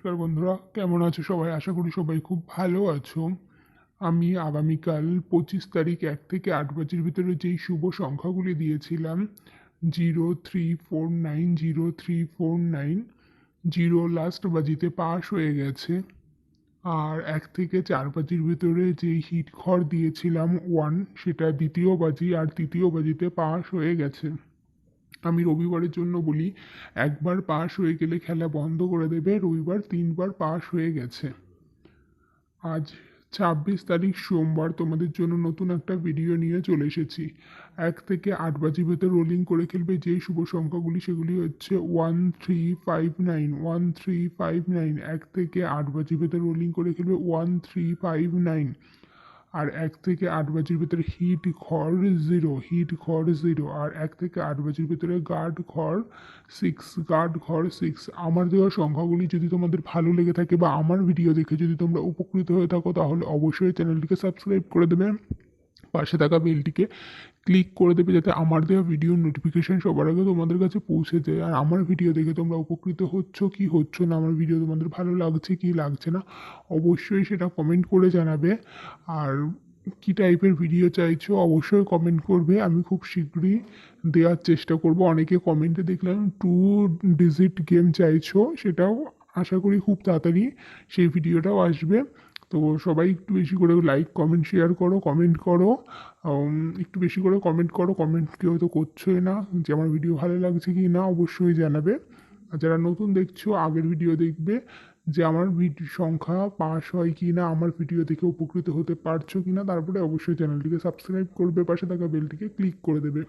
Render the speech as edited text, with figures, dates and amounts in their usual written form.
নমস্কার বন্ধুরা, কেমন আছো সবাই? আশা করি সবাই খুব ভালো আছো। আমি আগামীকাল 25 তারিখ 1 থেকে 8 বাজের ভিতরে যেই শুভ সংখ্যাগুলি দিয়েছিলাম, 03490349, জিরো লাস্ট বাজিতে পাস হয়ে গেছে। আর 1 থেকে 4 বাজির ভিতরে যেই হিট ঘর দিয়েছিলাম 1, সেটা দ্বিতীয় বাজি আর তৃতীয় বাজিতে পাস হয়ে গেছে। আমি রবিবারের জন্য বলি, একবার পাস হয়ে গেলে খেলা বন্ধ করে দেবে। রবিবার 3বার পাস হয়ে গেছে। আজ 26 তারিখ সোমবার, তোমাদের জন্য নতুন একটা ভিডিও নিয়ে চলে এসেছি। 1 থেকে 8 বাজির ভেতর রোলিং করে খেলবে যে শুভ সংখ্যাগুলি, সেগুলি হচ্ছে 1359, 1359। 1 থেকে 8 বাজির ভেতর রোলিং করে খেলবে 1359। আর 1 থেকে 8 বাজির ভিতরে হিট ঘর 0, হিট ঘর 0। আর 1 থেকে 8 বাজির ভিতরে গার্ড ঘর 6, গার্ড ঘর 6। আমার দেওয়া সংখ্যাগুলি যদি তোমাদের ভালো লেগে থাকে বা আমার ভিডিও দেখে যদি তোমরা উপকৃত হয়ে থাকো, তাহলে অবশ্যই চ্যানেলটিকে সাবস্ক্রাইব করে দেবে, পাশে থাকা বেলটিকে ক্লিক করে দেবে, যাতে আমার দেওয়া ভিডিওর নোটিফিকেশান সবার আগে তোমাদের কাছে পৌঁছে যায়। আর আমার ভিডিও দেখে তোমরা উপকৃত হচ্ছ কি হচ্ছ না, আমার ভিডিও তোমাদের ভালো লাগছে কি লাগছে না, অবশ্যই সেটা কমেন্ট করে জানাবে। আর কী টাইপের ভিডিও চাইছো অবশ্যই কমেন্ট করবে, আমি খুব শীঘ্রই দেওয়ার চেষ্টা করব। অনেকে কমেন্টে দেখলাম 2 ডিজিট গেম চাইছো, সেটাও আশা করি খুব তাড়াতাড়ি সেই ভিডিওটাও আসবে। তো সবাই একটু বেশি করে লাইক কমেন্ট শেয়ার করো, কমেন্ট করো। একটু বেশি করে কমেন্ট করো, কমেন্ট কেউ তো করছোই না, যে আমার ভিডিও ভালো লাগছে কি না অবশ্যই জানাবে। আর যারা নতুন দেখছো, আগের ভিডিও দেখবে, যে আমার সংখ্যা পাস হয় কি না, আমার ভিডিও দেখে উপকৃত হতে পারছো কি না, তারপরে অবশ্যই চ্যানেলটিকে সাবস্ক্রাইব করবে, পাশে থাকা বেলটিকে ক্লিক করে দেবে।